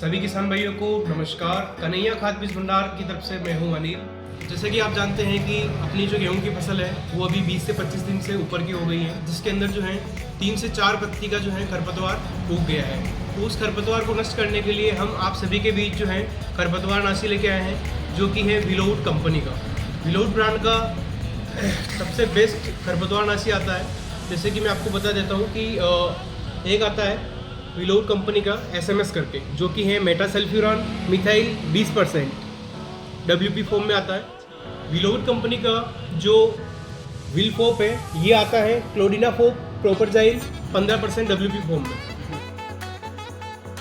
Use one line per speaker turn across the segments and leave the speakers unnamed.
सभी किसान भाइयों को नमस्कार। कन्हैया खाद बीज भंडार की तरफ से मैं हूं अनिल। जैसे कि आप जानते हैं कि अपनी जो गेहूं की फसल है वो अभी 20 से 25 दिन से ऊपर की हो गई है, जिसके अंदर जो है 3 से 4 पत्ती का जो है खरपतवार उग गया है। तो उस खरपतवार को नष्ट करने के लिए हम आप सभी के बीच जो है खरपतवार नाशी लेके आए हैं, जो कि है विलोउड कंपनी का। विलोउड ब्रांड का सबसे बेस्ट खरपतवार नाशी आता है। जैसे कि मैं आपको बता देता हूँ कि एक आता है विलोउड कंपनी का SMS करके, जो कि है मेटासल्फ्यूरान मिथाइल 20% WP फॉर्म में आता है। विलोउड कंपनी का जो विल फोप है ये आता है क्लोडिना फोप प्रोपरजाइल 15% WP फॉर्म में।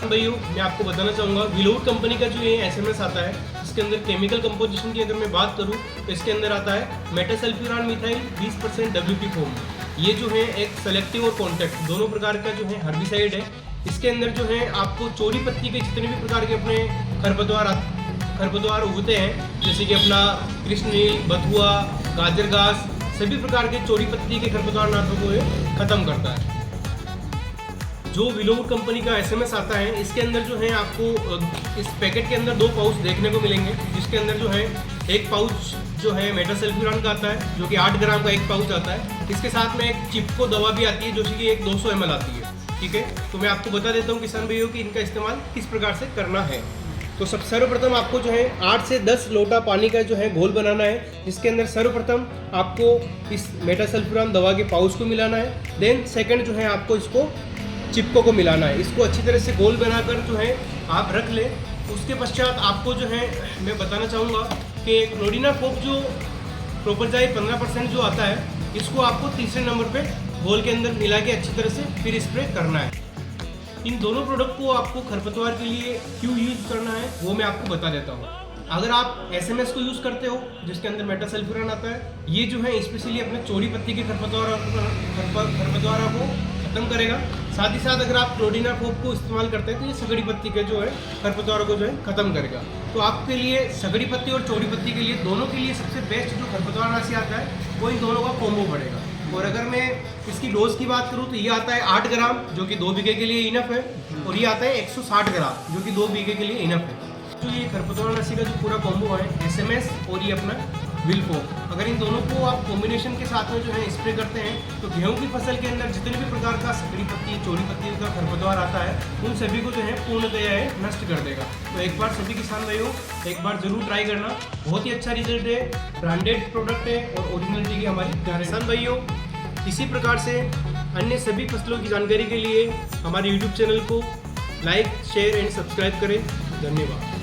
भाइयों मैं आपको बताना चाहूँगा विलोउड कंपनी का जो ये SMS आता है, इसके अंदर केमिकल कंपोजिशन की अगर मैं बात करूँ तो इसके अंदर आता है मेटासल्फ्यूरान मिथाइल 20% WP फॉर्म में। ये जो है एक सेलेक्टिव और कॉन्टैक्ट दोनों प्रकार का जो है हर्बिसाइड है। इसके अंदर जो है आपको चोरी पत्ती के जितने भी प्रकार के अपने खरपतवार उगते हैं, जैसे कि अपना कृष्णनील, बथुआ, गाजर घास, सभी प्रकार के चोरी पत्ती के खरपतवार नाशों को ये खत्म करता है। जो विलोउड कंपनी का SMS आता है, इसके अंदर जो है आपको इस पैकेट के अंदर 2 पाउच देखने को मिलेंगे, जिसके अंदर जो है एक पाउच जो है मेटासल्फ्यूरान का आता है, जो कि 8 ग्राम का एक पाउच आता है। इसके साथ में एक चिपको दवा भी आती है, जो कि एक 200 ml आती है। ठीक है, तो मैं आपको बता देता हूँ किसान भाइयों कि इनका इस्तेमाल किस प्रकार से करना है। तो सब सर्वप्रथम आपको जो है 8 से 10 लोटा पानी का जो है घोल बनाना है, जिसके अंदर सर्वप्रथम आपको इस मेटासल्फ्यूरान दवा के पाउच को मिलाना है। देन सेकंड जो है आपको इसको चिपको को मिलाना है। इसको अच्छी तरह से घोल बनाकर जो है आप रख ले। उसके पश्चात आपको जो है मैं बताना चाहूँगा कि क्लोडिना फोप जो प्रोपरजाइल 15% जो आता है, इसको आपको तीसरे नंबर पे घोल के अंदर मिला के अच्छी तरह से फिर स्प्रे करना है। इन दोनों प्रोडक्ट को आपको खरपतवार के लिए क्यों यूज़ करना है वो मैं आपको बता देता हूँ। अगर आप SMS को यूज़ करते हो जिसके अंदर मेटासल्फ्यूरान आता है, ये जो है स्पेशली अपने चोरी पत्ती के खरपतवार को खत्म करेगा। साथ ही साथ अगर आप क्लोडिना फोप को इस्तेमाल करते हैं तो ये सगड़ी पत्ती के जो है खरपतवारों को जो है खत्म करेगा। तो आपके लिए सगड़ी पत्ती और चोरी पत्ती के लिए दोनों के लिए सबसे बेस्ट जो खरपतवार नाशी आता है वो इन दोनों का कॉम्बो पड़ेगा। और अगर मैं इसकी डोज की बात करूँ तो ये आता है 8 ग्राम, जो कि 2 बीघे के लिए इनफ है, और ये आता है 160 ग्राम, जो कि 2 बीघे के लिए इनफ है। तो ये खरपतवार नाशी का जो पूरा कॉम्बो है SMS और ये अपना विल फोप, अगर इन दोनों को आप कॉम्बिनेशन के साथ में जो है स्प्रे करते हैं तो गेहूं की फसल के अंदर जितने भी प्रकार का सगड़ी पत्ती, चोरी पत्ती का खरपतवार आता है, उन सभी को जो है पूर्णतया नष्ट कर देगा। तो एक बार सभी किसान भाइयों एक बार जरूर ट्राई करना, बहुत ही अच्छा रिजल्ट है, ब्रांडेड प्रोडक्ट है और ओरिजिनलिटी की हमारी गारंटी। किसान भाइयों इसी प्रकार से अन्य सभी फसलों की जानकारी के लिए हमारे YouTube चैनल को लाइक, शेयर एंड सब्सक्राइब करें। धन्यवाद।